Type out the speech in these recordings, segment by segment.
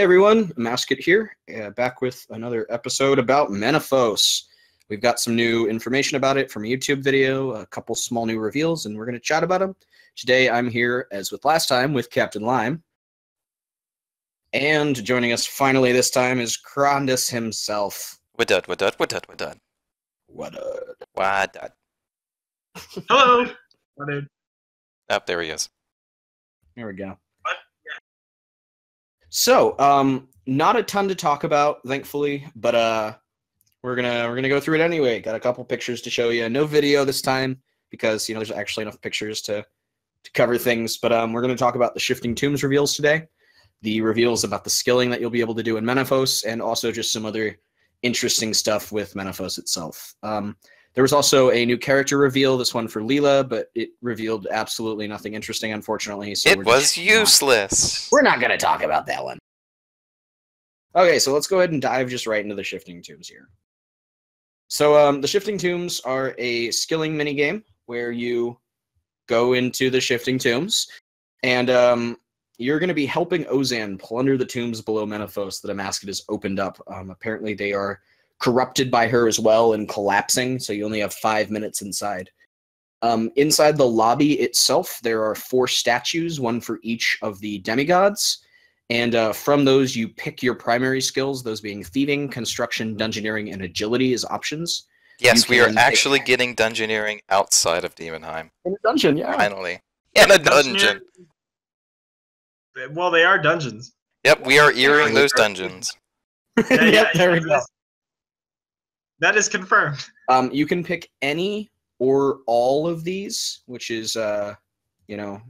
Hey everyone, Amascut here, back with another episode about Menaphos. We've got some new information about it from a YouTube video, a couple small new reveals, and we're going to chat about them. Today I'm here, as with last time, with Captain Lime. And joining us finally this time is Crondis himself. What up? Hello. What did? Oh, there he is. There we go. What? Yeah. So, not a ton to talk about, thankfully, but we're gonna go through it anyway. Got a couple pictures to show you. No video this time because there's actually enough pictures to cover things. But we're gonna talk about the Shifting Tombs reveals today, the reveals about the skilling that you'll be able to do in Menaphos, and also just some other interesting stuff with Menaphos itself. There was also a new character reveal, this one for Leela, but it revealed absolutely nothing interesting, unfortunately. So it was useless. We're not going to talk about that one. Okay, so let's go ahead and dive just right into the Shifting Tombs here. So the Shifting Tombs are a skilling minigame where you go into the Shifting Tombs, and you're going to be helping Ozan plunder the tombs below Menaphos that Amascut has opened up. Apparently they are corrupted by her as well and collapsing, so you only have 5 minutes inside. Inside the lobby itself, there are 4 statues, one for each of the demigods, and from those you pick your primary skills, those being thieving, construction, dungeoneering, and agility as options. Yes, we are actually getting dungeoneering outside of Demonheim. In a dungeon, yeah. Finally. In a dungeon! Well, they are dungeons. Yep, we are earring those dungeons. Yep, there we go. That is confirmed. You can pick any or all of these, which is,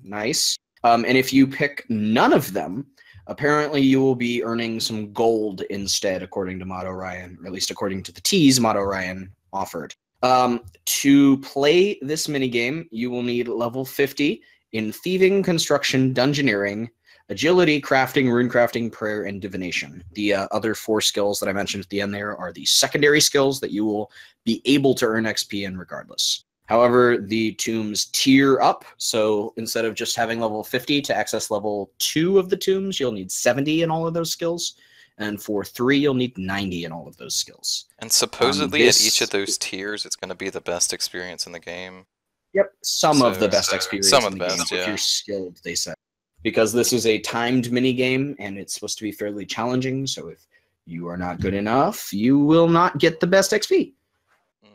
nice. And if you pick none of them, apparently you will be earning some gold instead, according to Motto Ryan, or at least according to the tease Motto Ryan offered. To play this minigame, you will need level 50 in thieving, construction, dungeoneering, agility, crafting, runecrafting, prayer, and divination. The other 4 skills that I mentioned at the end there are the secondary skills that you will be able to earn XP in regardless. However, the tombs tier up, so instead of just having level 50 to access level 2 of the tombs, you'll need 70 in all of those skills, and for 3, you'll need 90 in all of those skills. And supposedly at each of those tiers, it's going to be the best experience in the game. Yep, some of the best experience in the game yeah. if you're skilled, they said. Because this is a timed minigame, and it's supposed to be fairly challenging, so if you are not good enough, you will not get the best XP.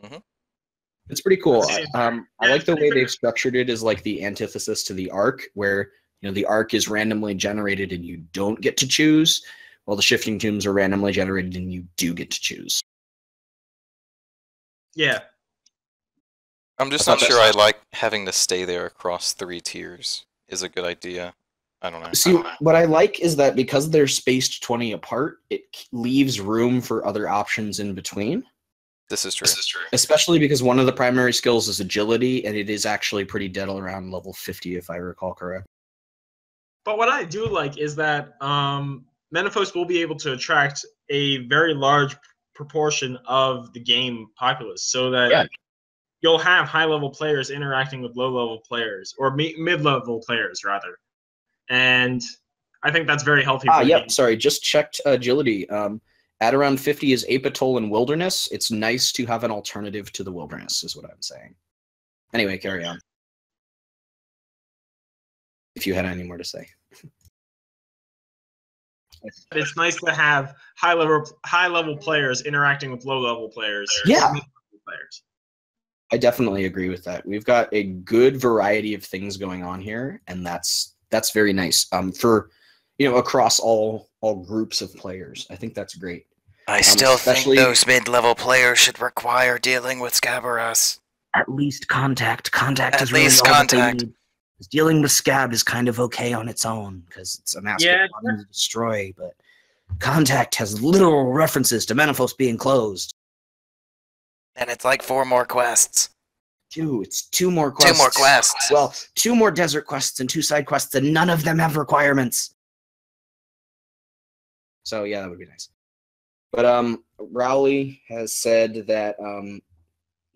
Mm-hmm. It's pretty cool. I like the way they've structured it as like the antithesis to the Arc, where the Arc is randomly generated and you don't get to choose, while the Shifting Tombs are randomly generated and you do get to choose. Yeah. I'm just not sure I like having to stay there across 3 tiers is a good idea. I don't know. See, what I like is that because they're spaced 20 apart, it leaves room for other options in between. This is true. Especially because one of the primary skills is agility, and it is actually pretty dead around level 50, if I recall correct. But what I do like is that Menaphos will be able to attract a very large proportion of the game populace, so that you'll have high-level players interacting with low-level players, or mid-level players, rather. And I think that's very healthy for the game. Sorry, just checked agility. At around 50 is Apatol and Wilderness. It's nice to have an alternative to the Wilderness, is what I'm saying. Anyway, carry on. If you had any more to say. It's nice to have high-level players interacting with low-level players. Yeah. Players. I definitely agree with that. We've got a good variety of things going on here, and that's very nice. For across all groups of players, I think that's great. I still think those mid-level players should require dealing with Scabaras. At least contact. At least contact. Dealing with Scab is kind of okay on its own because it's a mask to destroy, but contact has literal references to Menaphos being closed. And it's like 4 more quests. It's 2 more quests. 2 more quests. Well, 2 more desert quests and 2 side quests, and none of them have requirements. So yeah, that would be nice. But Rowley has said that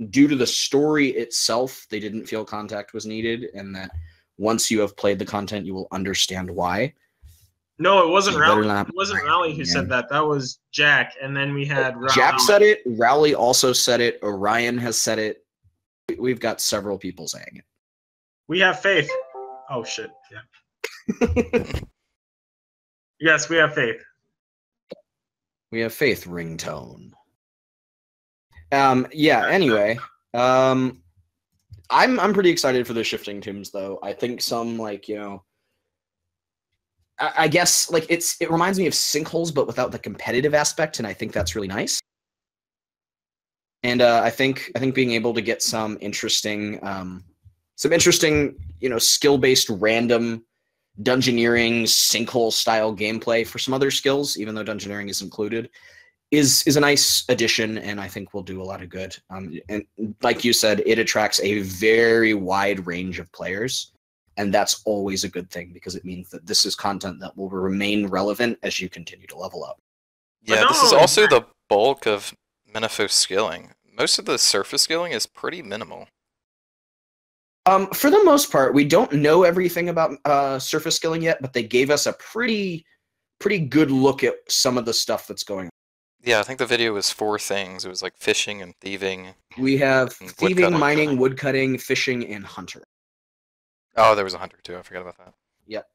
due to the story itself, they didn't feel contact was needed, and that once you have played the content, you will understand why. No, it wasn't You better Rowley. not It wasn't be Rowley who again. said that. That was Jack, and then we had Rowley. Jack said it. Rowley also said it. Orion has said it. We've got several people saying it. We have faith. Oh shit! Yeah. Yes, we have faith. We have faith ringtone. Yeah, anyway. I'm pretty excited for the shifting tombs though. I think some like, you know, I guess like it reminds me of sinkholes but without the competitive aspect, and I think that's really nice. And I think being able to get some interesting you know, skill-based random dungeoneering sinkhole style gameplay for some other skills, even though dungeoneering is included, is a nice addition, and I think will do a lot of good. And like you said, it attracts a very wide range of players, and that's always a good thing because it means that this is content that will remain relevant as you continue to level up. Yeah, this is also the bulk of Menaphos skilling. Most of the surface skilling is pretty minimal. For the most part, we don't know everything about surface skilling yet, but they gave us a pretty good look at some of the stuff that's going on. Yeah, I think the video was 4 things. It was like fishing and thieving. We have and thieving, woodcutting. mining, woodcutting, fishing, and hunter. Oh, there was a hunter too. I forgot about that. Yep.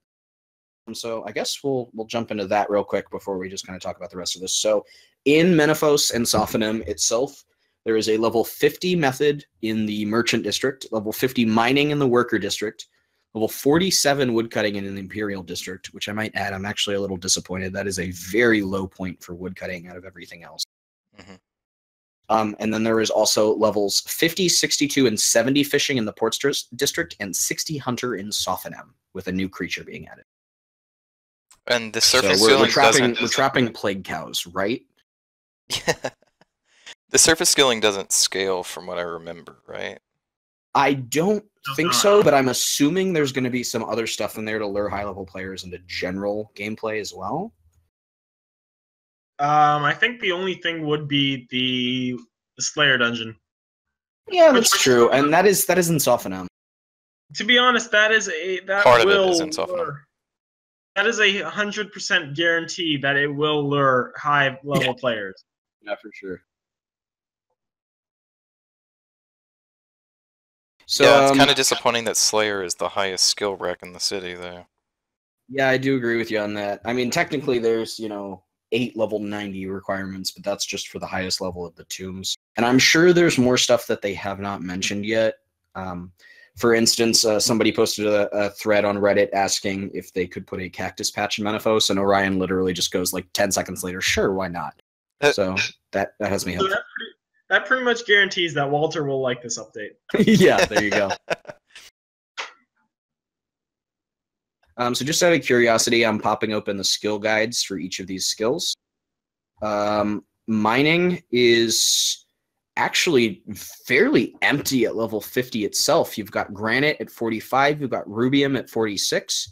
So I guess we'll jump into that real quick before we just kind of talk about the rest of this. So in Menaphos and Sophonim itself, there is a level 50 method in the merchant district, level 50 mining in the worker district, level 47 woodcutting in the imperial district, which I might add, I'm actually a little disappointed. That is a very low point for woodcutting out of everything else. Mm-hmm. And then there is also levels 50, 62, and 70 fishing in the ports district, and 60 hunter in Sophonim, with a new creature being added. And the surface so skilling we're trapping plague cows, right? Yeah. The surface skilling doesn't scale from what I remember, right? I don't think so, but I'm assuming there's going to be some other stuff in there to lure high-level players into general gameplay as well. I think the only thing would be the Slayer dungeon. Yeah, that's true, and that is in Sophonim. To be honest, that is Part of it is in Sophonim. That is 100% guarantee that it will lure high-level players. Yeah, for sure. So, yeah, it's kind of disappointing that Slayer is the highest skill rec in the city, though. Yeah, I do agree with you on that. I mean, technically there's, 8 level 90 requirements, but that's just for the highest level of the tombs. And I'm sure there's more stuff that they have not mentioned yet. For instance, somebody posted a thread on Reddit asking if they could put a cactus patch in Menaphos, and Orion literally just goes like 10 seconds later, sure, why not? So that has me hooked. So that pretty much guarantees that Walter will like this update. Yeah, there you go. So just out of curiosity, I'm popping open the skill guides for each of these skills. Mining is actually fairly empty at level 50 itself. You've got granite at 45, you've got rubium at 46,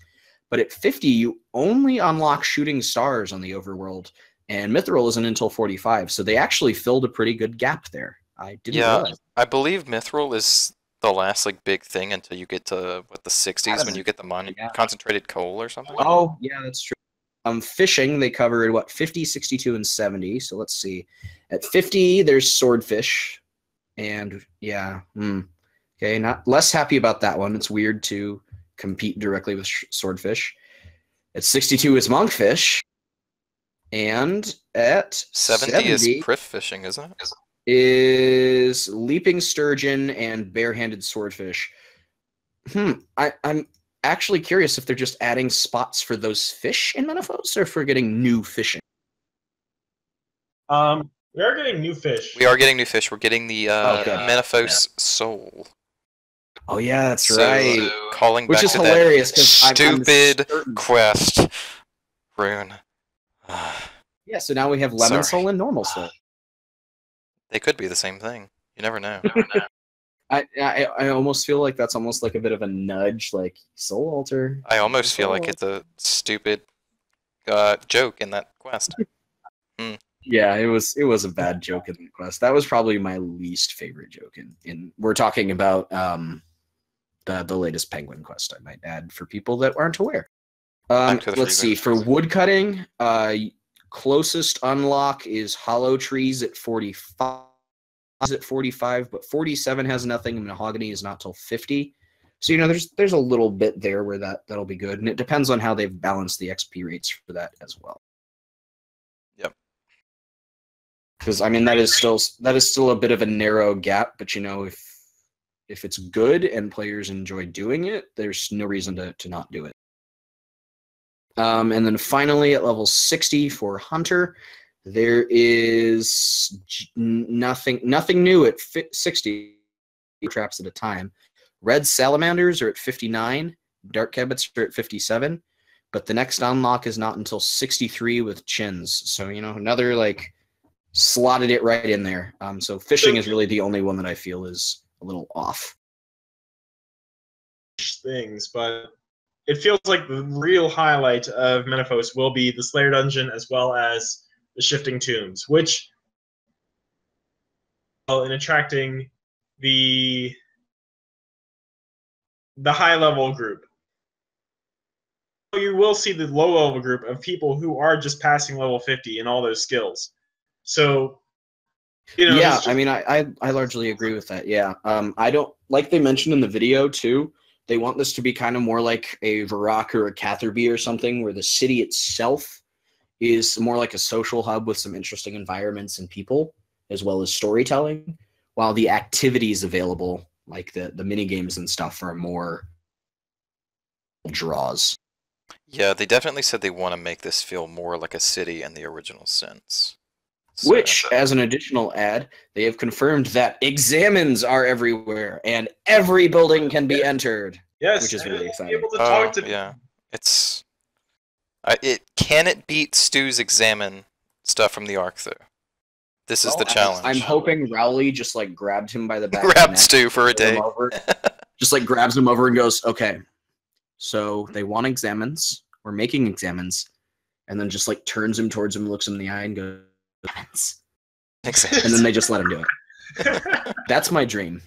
but at 50 you only unlock shooting stars on the overworld, and mithril isn't until 45, so they actually filled a pretty good gap there. I didn't realize. I believe mithril is the last big thing until you get to the 60s when you get the concentrated coal or something. Oh, yeah, that's true. Fishing, they covered 50, 62, and 70. So let's see. At 50, there's swordfish, and okay, not less happy about that one. It's weird to compete directly with swordfish. At 62 is monkfish, and at 70 is priff fishing, isn't it? Is leaping sturgeon and barehanded swordfish. I'm actually curious if they're just adding spots for those fish in Menaphos, or if we're getting new fishing. We are getting new fish. We are getting new fish. We're getting the Menaphos soul. Oh yeah, that's right. Calling Which back is to hilarious that stupid quest. Rune. Yeah, so now we have lemon soul and normal soul. They could be the same thing. You never know. I almost feel like that's almost like a bit of a nudge, like soul altar. I almost feel like it's a stupid joke in that quest. Yeah, it was a bad joke in the quest. That was probably my least favorite joke in we're talking about the latest penguin quest, I might add, for people that aren't aware. Let's see. For woodcutting, closest unlock is Hollow Trees at 45. But 47 has nothing, and Mahogany is not till 50. So there's a little bit there where that'll be good, and it depends on how they've balanced the XP rates for that as well. Yep. Because that is still a bit of a narrow gap, but if it's good and players enjoy doing it, there's no reason to not do it. And then finally, at level 60 for Hunter, there is nothing new at 60 traps at a time. Red Salamanders are at 59, Dark Kebbits are at 57, but the next unlock is not until 63 with Chins. So, another, slotted it right in there. So fishing is really the only one that I feel is a little off. Things, but it feels like the real highlight of Menaphos will be the Slayer Dungeon as well as the Shifting Tombs, which, in attracting the high-level group. You will see the low-level group of people who are just passing level 50 in all those skills. So, yeah, I largely agree with that. Yeah, I don't like they mentioned in the video too. They want this to be kind of more like a Varrock or a Catherby or something, where the city itself is more like a social hub with some interesting environments and people, as well as storytelling, while the activities available, like the mini games and stuff, are more draws. Yeah, they definitely said they want to make this feel more like a city in the original sense. So. Which, as an additional add, they have confirmed that examines are everywhere and every building can be entered. Yes, which is really exciting. Yeah, can it beat Stu's examine stuff from the Ark though? This is the challenge. I'm hoping Rowley just grabbed him by the back. Grabbed Stu for a day. Just grabs him over and goes, "Okay, so they want examines. We're making examines," and then just turns him towards him, looks him in the eye, and goes. And then they just let him do it. That's my dream.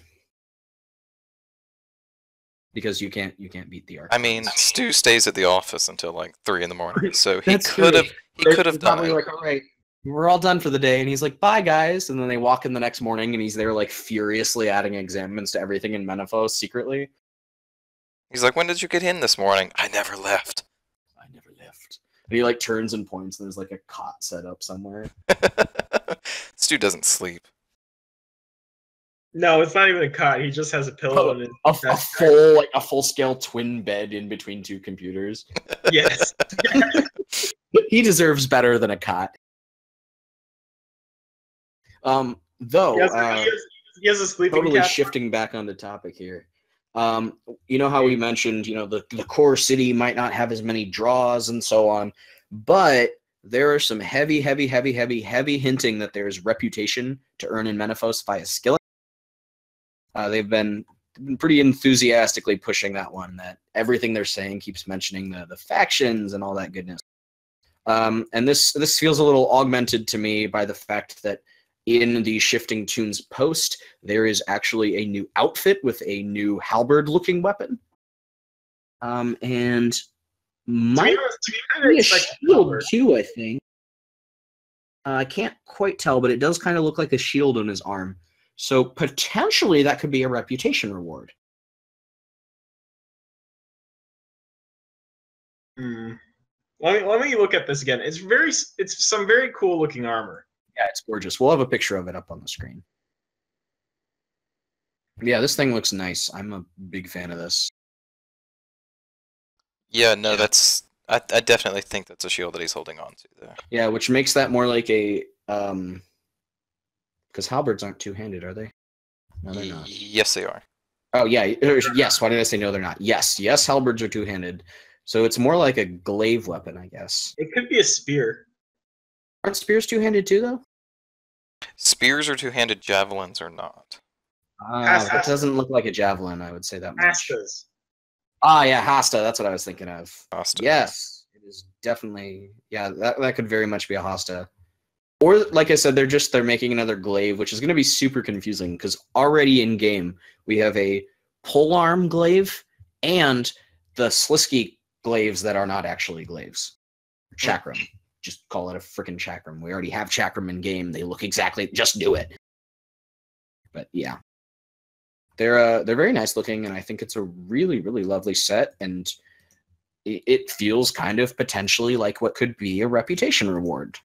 Because you can't beat the Ark. Stu stays at the office until 3 in the morning, so he could have done it. All right, we're all done for the day, and he's like, "Bye, guys," and then they walk in the next morning, and he's there furiously adding examines to everything in Menaphos secretly. He's like, "When did you get in this morning?" "I never left." And he turns and points, and there's a cot set up somewhere. Stu doesn't sleep. No, it's not even a cot. He just has a pillow and a full scale twin bed in between two computers. Yes. He deserves better than a cot. Though he has a sleeping totally cat. Shifting back on the topic here. How we mentioned, the core city might not have as many draws and so on, but there are some heavy hinting that there's reputation to earn in Menaphos via skill. They've been pretty enthusiastically pushing that one, that everything they're saying keeps mentioning the factions and all that goodness. And this feels a little augmented to me by the fact that in the Shifting Tunes post, there is actually a new outfit with a new halberd-looking weapon. And might be a shield too, I think. I can't quite tell, but it does kind of look like a shield on his arm. So potentially that could be a reputation reward. Let me look at this again. It's some very cool looking armor. Yeah, it's gorgeous. We'll have a picture of it up on the screen. Yeah, this thing looks nice. I'm a big fan of this. Yeah, no, that's... I definitely think that's a shield that he's holding on to there. Yeah, which makes that more like a... Because halberds aren't two-handed, are they? No, they're not. Yes, they are. Oh, yeah. Yes, why did I say no, they're not? Yes, halberds are two-handed. So it's more like a glaive weapon, I guess. It could be a spear. Aren't spears two-handed too, though? Spears are two-handed, javelins are not. It doesn't look like a javelin, I would say that much. Hastas. Yeah, Hasta, that's what I was thinking of. Hasta. Yes, it is definitely... Yeah, that could very much be a Hasta. Or, like I said, they're making another glaive, which is going to be super confusing, because already in-game, we have a polearm glaive and the Slisky glaives that are not actually glaives. Chakram. Just call it a freaking chakram. We already have chakram in game. They look exactly. Just do it. But yeah, they're very nice looking, and I think it's a really, really lovely set. And it feels kind of potentially like what could be a reputation reward.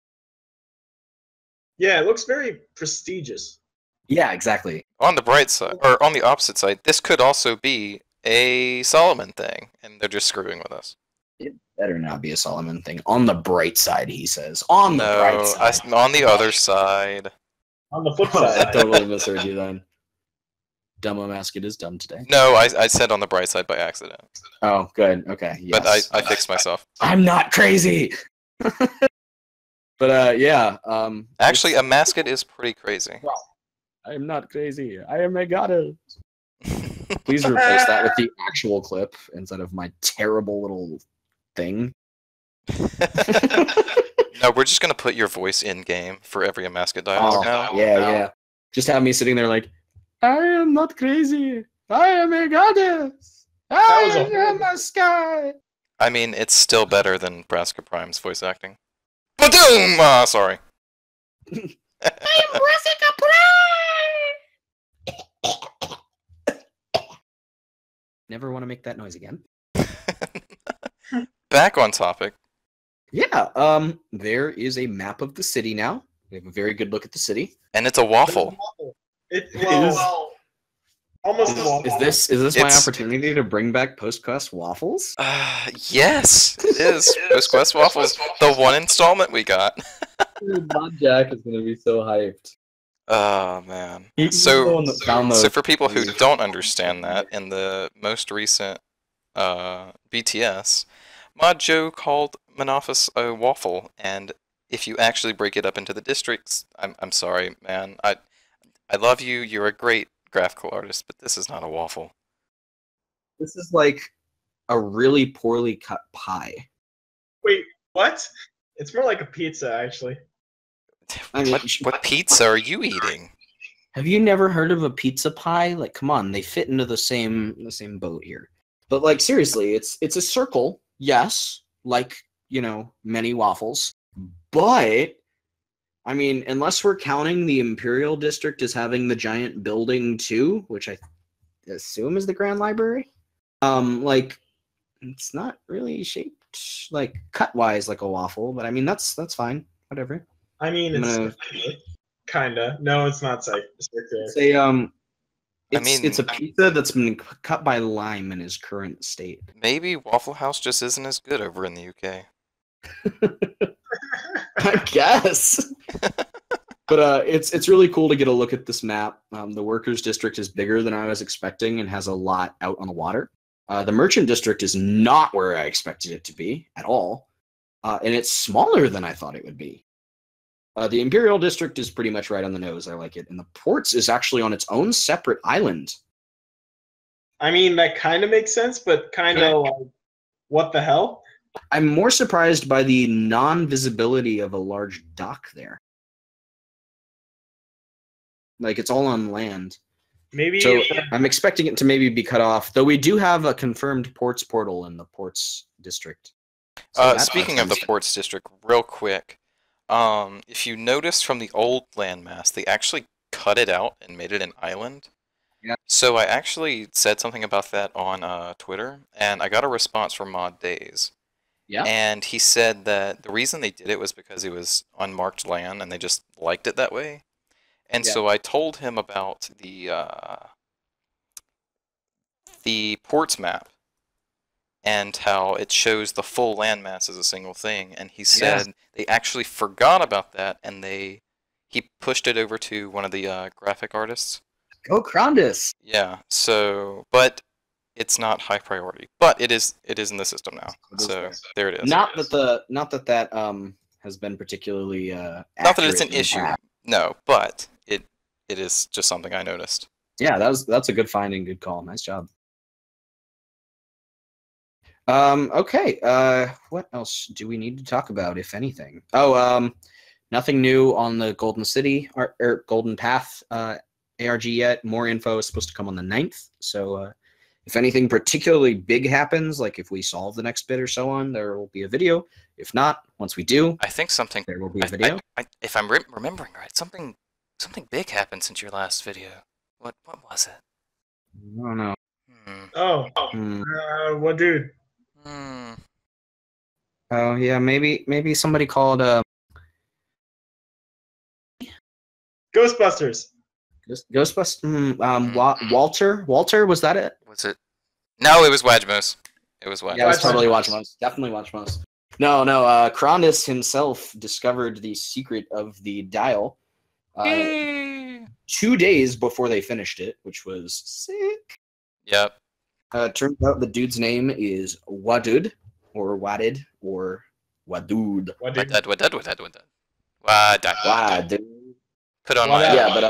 Yeah, it looks very prestigious. Yeah, exactly. On the bright side, or on the opposite side, this could also be a Solomon thing, and they're just screwing with us. It better not be a Solomon thing. On the bright side, he says. On the bright side. On the other side. On the flip Oh, side, I totally misheard you then. Dumb Amascut is dumb today. No, I said on the bright side by accident. Oh, good. Okay. Yes. But I fixed myself. I'm not crazy. But yeah. Actually, Amascut is pretty crazy. I am not crazy. I am a goddess. Please replace that with the actual clip instead of my terrible little thing. No, we're just gonna put your voice in game for every Amascut dialogue now. Yeah. Just have me sitting there like, I am not crazy. I am a goddess. I am a sky. I mean, it's still better than Brassica Prime's voice acting. Ba-doom! Sorry. I am Brassica Prime. Never want to make that noise again. Back on topic. Yeah, there is a map of the city now. We have a very good look at the city. And it's a waffle. Almost a waffle. Is this my opportunity to bring back Post-Quest waffles? Yes, it is. Post-Quest waffles. The one installment we got. Bob Jack is going to be so hyped. Oh, man. So for people who don't understand that, in the most recent BTS, Mod Joe called Menaphos a waffle, and if you actually break it up into the districts, I'm sorry, man. I love you. You're a great graphical artist, but this is not a waffle. This is like a really poorly cut pie. Wait, what? It's more like a pizza, actually. I mean, what pizza are you eating? Have you never heard of a pizza pie? Like, come on, they fit into the same boat here. But like, seriously, it's a circle, yes, like, you know, many waffles. But I mean, unless we're counting the Imperial District as having the giant building too, which I assume is the Grand Library, like, it's not really shaped like cut-wise like a waffle. But I mean, that's fine. Whatever. I mean, it's kinda. No, it's not circular. It's a pizza that's been cut by lime in his current state. Maybe Waffle House just isn't as good over in the UK. I guess. But it's really cool to get a look at this map. The Workers District is bigger than I was expecting and has a lot out on the water. The Merchant District is not where I expected it to be at all. And it's smaller than I thought it would be. The Imperial District is pretty much right on the nose. I like it. And the Ports is actually on its own separate island. I mean, that kind of makes sense, but kind of like, what the hell? I'm more surprised by the non-visibility of a large dock there. Like, it's all on land. Maybe. So I'm expecting it to maybe be cut off, though we do have a confirmed Ports portal in the Ports District. So speaking of the Ports District, real quick, if you notice from the old landmass, they actually cut it out and made it an island. Yeah. So I actually said something about that on Twitter, and I got a response from Mod Days. Yeah. And he said that the reason they did it was because it was unmarked land, and they just liked it that way. And so I told him about the ports map and how it shows the full landmass as a single thing. And he said they actually forgot about that, and he pushed it over to one of the graphic artists. Go Crondis! Yeah. So, but it's not high priority, but it is in the system now. So there it is. Not that has been particularly not that it's an issue. No, but it is just something I noticed. Yeah, that's a good finding, good call. Nice job. Okay. What else do we need to talk about, if anything? Oh, nothing new on the Golden City or Golden Path ARG yet. More info is supposed to come on the 9th. So If anything particularly big happens, like if we solve the next bit or so on, there will be a video. If not, once we do, I think something. there will be a video. If I'm remembering right, something big happened since your last video. What was it? I don't know. What dude? Oh yeah, maybe somebody called Ghostbusters. Ghostbusters. Walter, was that it? Was it? No, it was Wajmos. It was Wajmos. Yeah, it was totally Watchmouse. Definitely Watchmouse. No. Crondis himself discovered the secret of the dial 2 days before they finished it, which was sick. Yep. Turns out the dude's name is Wadud, or Wadid, or Wadud. Wadud. Put on my. Yeah, but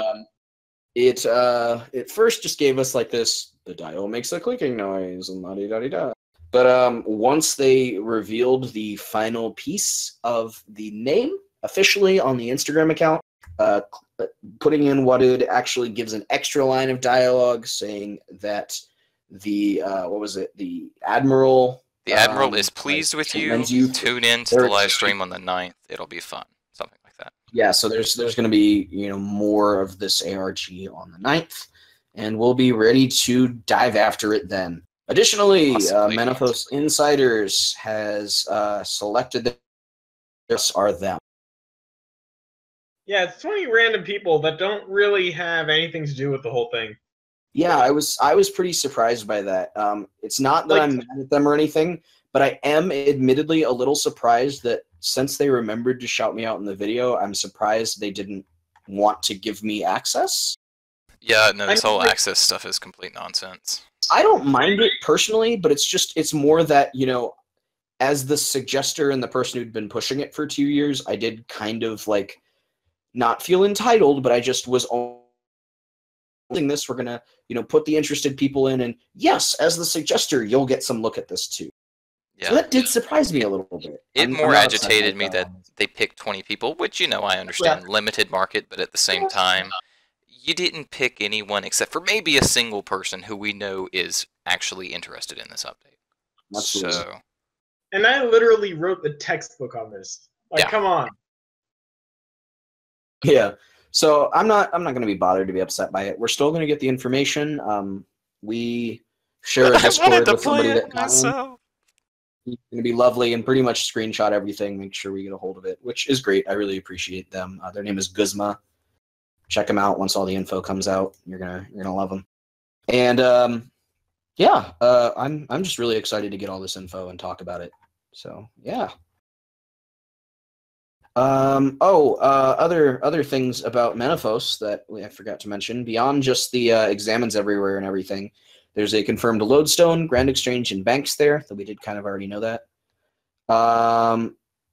it first just gave us like this. The dial makes a clicking noise and la da da. But once they revealed the final piece of the name officially on the Instagram account, putting in Wadud actually gives an extra line of dialogue saying that the the Admiral. The Admiral is pleased with you. Tune in to the live stream on the 9th. It'll be fun. Something like that. Yeah, so there's going to be more of this ARG on the 9th, and we'll be ready to dive after it then. Additionally, Menaphos Insiders has selected this are them. Yeah, it's 20 random people that don't really have anything to do with the whole thing. Yeah, I was pretty surprised by that. It's not that I'm mad at them or anything, but I am admittedly a little surprised that since they remembered to shout me out in the video, I'm surprised they didn't want to give me access. Yeah, no, this whole access stuff is complete nonsense. I don't mind it personally, but it's more that, as the suggester and the person who'd been pushing it for 2 years, I did kind of not feel entitled, but I just was holding this. We're going to, put the interested people in, and yes, as the suggester, you'll get some look at this too. Yeah. So that did surprise me a little bit. It more agitated me that they picked 20 people, which, I understand, limited market, but at the same time, you didn't pick anyone except for maybe a single person who we know is actually interested in this update. Absolutely. So, and I literally wrote the textbook on this. Come on. Yeah. So I'm not going to be bothered to be upset by it. We're still going to get the information. We share a Discord with somebody that myself. He's going to be lovely and pretty much screenshot everything, make sure we get a hold of it, which is great. I really appreciate them. Their name is Guzma. Check them out once all the info comes out. You're gonna love them. And I'm just really excited to get all this info and talk about it. So yeah. Other things about Menaphos that I forgot to mention, beyond just the examines everywhere and everything, there's a confirmed lodestone, Grand Exchange, and banks there, that we did kind of already know that.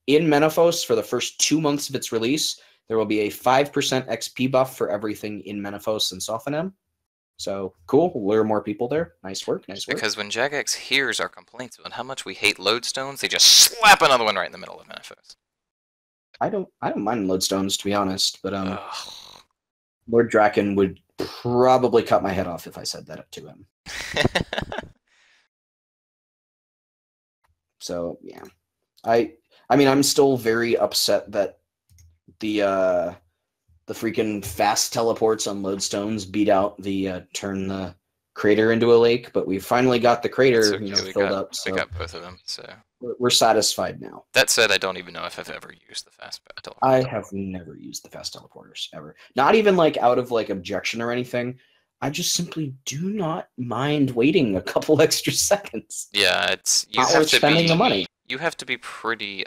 In Menaphos, for the first 2 months of its release, there will be a 5% XP buff for everything in Menaphos and Sophonem. So, cool. We'll lure more people there. Nice work. Because when Jagex hears our complaints about how much we hate lodestones, they just slap another one right in the middle of Menaphos. I don't mind lodestones, to be honest, but Lord Draken would probably cut my head off if I said that to him. So yeah, I mean I'm still very upset that the freaking fast teleports on lodestones beat out the turn the crater into a lake, but we finally got the crater filled up. So we got both of them, so we're satisfied now. That said, I don't even know if I've ever used the fast teleporters. I have never used the fast teleporters ever. Not even out of objection or anything. I just simply do not mind waiting a couple extra seconds. Yeah, you not have worth to spending be the money. You have to be pretty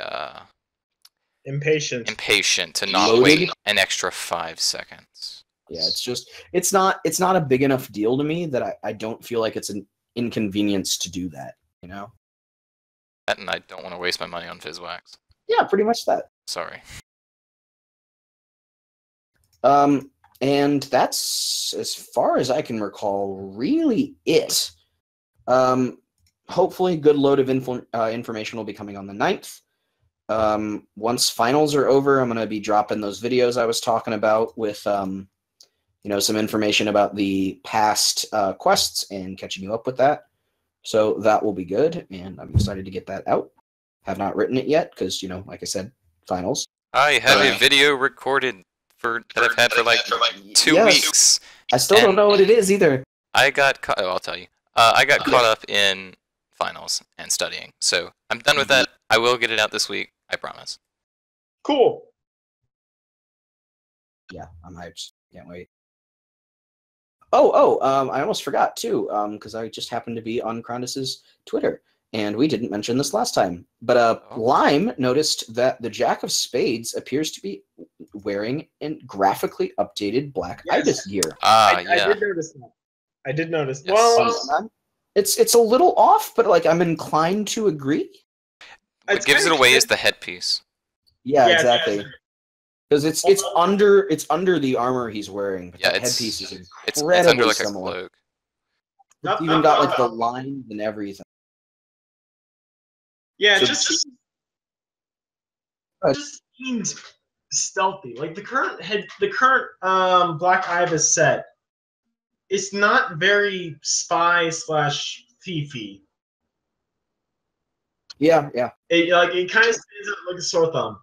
impatient to not wait an extra 5 seconds. Yeah, it's not a big enough deal to me that I don't feel like it's an inconvenience to do that, And I don't want to waste my money on Fizzwax. Yeah, pretty much that. Sorry. And that's, as far as I can recall, really it. Hopefully good load of information will be coming on the 9th. Once finals are over, I'm going to be dropping those videos I was talking about with, some information about the past quests and catching you up with that. So that will be good, and I'm excited to get that out. Have not written it yet because, like I said, finals. I have a video recorded that I've had for like 2 weeks. I still don't know what it is either. I'll tell you. I got caught up in finals and studying, so I'm done with that. I will get it out this week, I promise. Cool. Yeah, I'm hyped. Can't wait. I almost forgot too, because I just happened to be on Crondis's Twitter, and we didn't mention this last time. But Lime noticed that the Jack of Spades appears to be wearing a graphically updated Black Ibis gear. I did notice that. I did notice. Yes. Well, it's a little off, but like I'm inclined to agree. What gives it away is the headpiece. Yeah, exactly. Because it's under the armor he's wearing, but the headpiece is incredibly it's under like similar. a cloak. It's even got like the lines and everything. Yeah, it just seems stealthy. Like the current Black Ibis set, it's not very spy/thiefy. Yeah. It kind of stands out like a sore thumb.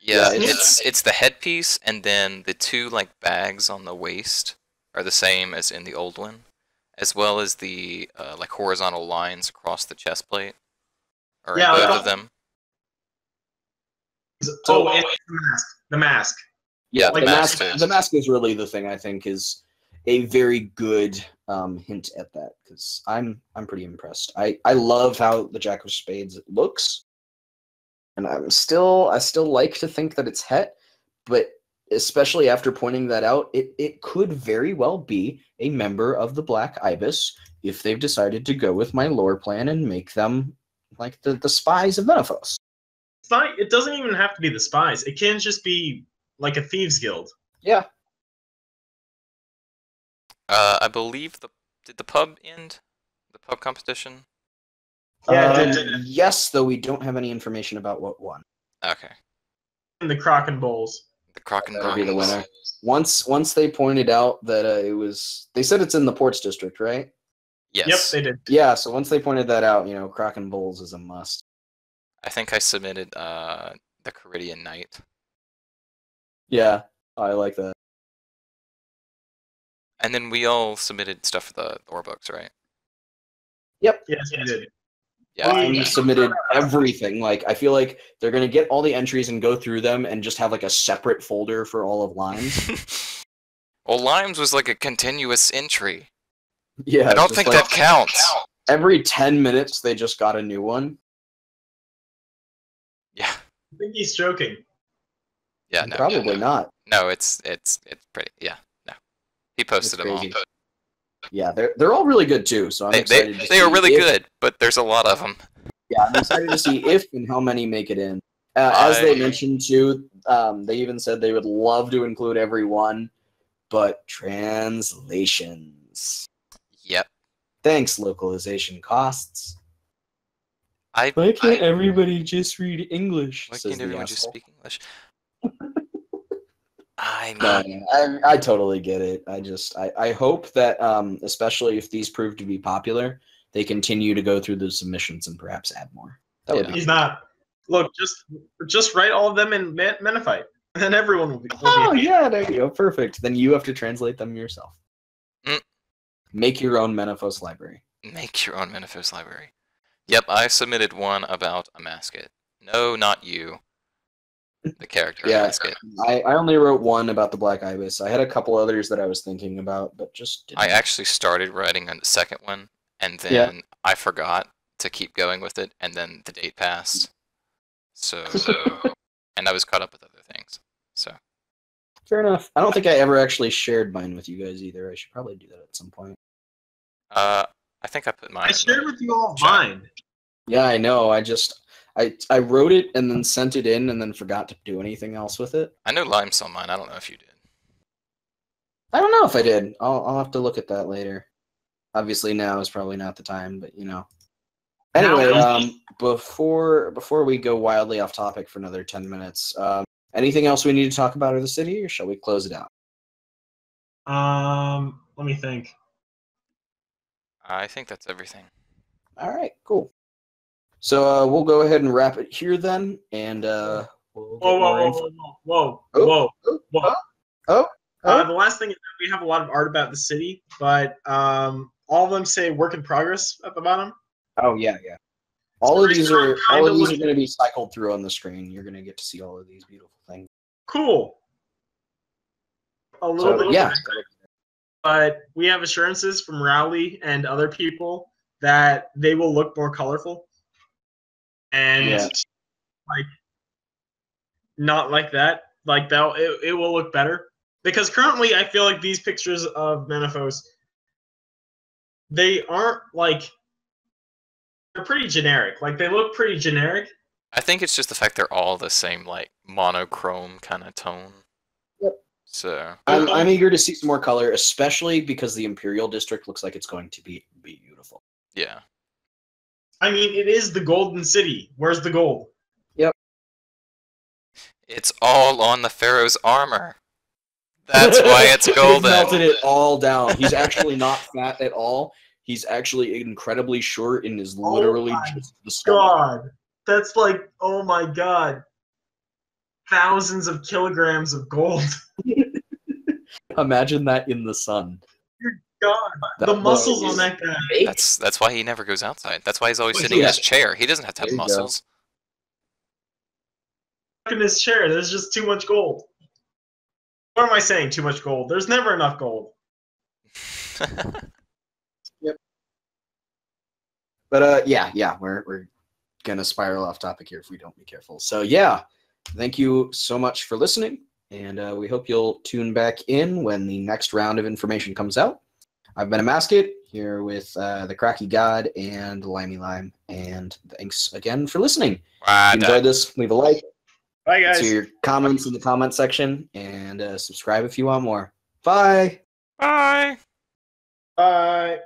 Yeah, it's the headpiece, and then the two like bags on the waist are the same as in the old one, as well as the like horizontal lines across the chest plate, or both of them. So it's the mask. Yeah, like the mask is really the thing I think is a very good hint at that, because I'm pretty impressed. I love how the Jack of Spades looks. And I still like to think that it's Het, but especially after pointing that out, it could very well be a member of the Black Ibis if they've decided to go with my lore plan and make them like the spies of Menaphos. It doesn't even have to be the spies. It can just be like a thieves guild. Yeah. I believe did the pub end? The pub competition? Yeah, yes, though we don't have any information about what won. Okay. And the Kraken Bowls. The Kraken Bowls. That'll be the winner. Once they pointed out that it was, they said it's in the Ports District, right? Yes. Yep, they did. Yeah, so once they pointed that out, Kraken Bowls is a must. I think I submitted the Caridian Knight. Yeah, I like that. And then we all submitted stuff for the lore books, right? Yep. Yes, we did. Yeah. We submitted everything. Like, I feel like they're going to get all the entries and go through them and just have like a separate folder for all of Limes. Well, Limes was like a continuous entry. Yeah. I don't think that counts. Every 10 minutes, they just got a new one. Yeah. I think he's joking. Yeah, no. Probably not. No, it's pretty, yeah, no. He posted them all. Yeah, they're all really good too, so I'm excited to see. They are really good, but there's a lot of them. Yeah, I'm excited to see if and how many make it in. As they mentioned too, they even said they would love to include every one, but translations. Yep. Thanks, localization costs. Why can't everybody just read English? Why can't everyone just speak English? I totally get it. I hope that, especially if these prove to be popular, they continue to go through the submissions and perhaps add more. That would be He's not. Look, just write all of them in Menaphite, and then everyone will be. Yeah, there you go. Perfect. Then you have to translate them yourself. Make your own Menaphos library. Make your own Menaphos library. Yep, I submitted one about Amascut. No, not you. The character. Yeah, I only wrote one about the Black Ibis. I had a couple others that I was thinking about, but just didn't. I actually started writing a second one, and then I forgot to keep going with it, and then the date passed. So, and I was caught up with other things. So. Fair enough. I don't think I ever actually shared mine with you guys either. I should probably do that at some point. I think I put mine. I shared with you all mine. Yeah, I know. I wrote it and then sent it in and then forgot to do anything else with it. I know Lime saw mine. I don't know if you did. I don't know if I did. I'll have to look at that later. Obviously now is probably not the time, but Anyway, before we go wildly off topic for another 10 minutes, anything else we need to talk about in the city, or shall we close it out? Let me think. I think that's everything. All right, cool. So we'll go ahead and wrap it here then, and we'll get more info. Whoa. Oh. The last thing is that we have a lot of art about the city, but all of them say "work in progress" at the bottom. Oh yeah. All of these are going to be cycled through on the screen. You're going to get to see all of these beautiful things. Cool. A little bit. Yeah. But we have assurances from Rowley and other people that they will look more colorful. And like not like that. Like that it will look better. Because currently I feel like these pictures of Menaphos, they aren't like, they're pretty generic. Like they look pretty generic. I think it's just the fact they're all the same, like monochrome kind of tone. Yep. So I'm eager to see some more color, especially because the Imperial District looks like it's going to be beautiful. Yeah. I mean, it is the Golden City. Where's the gold? Yep. It's all on the Pharaoh's armor. That's why it's golden. He melted it all down. He's actually not fat at all. He's actually incredibly short and is literally just the stomach. God. That's like, oh my god. Thousands of kilograms of gold. Imagine that in the sun. God, the muscles on that guy. That's why he never goes outside. That's why he's always sitting in his chair. He doesn't have to have muscles. In his chair, there's just too much gold. What am I saying? Too much gold. There's never enough gold. Yep. But yeah, we're gonna spiral off topic here if we don't be careful. So yeah, thank you so much for listening, and we hope you'll tune back in when the next round of information comes out. I've been Amascut here with the Cracky God and Limey Lime, and thanks again for listening. If you enjoyed this, leave a like. Bye, guys. See your comments in the comment section, and subscribe if you want more. Bye. Bye. Bye.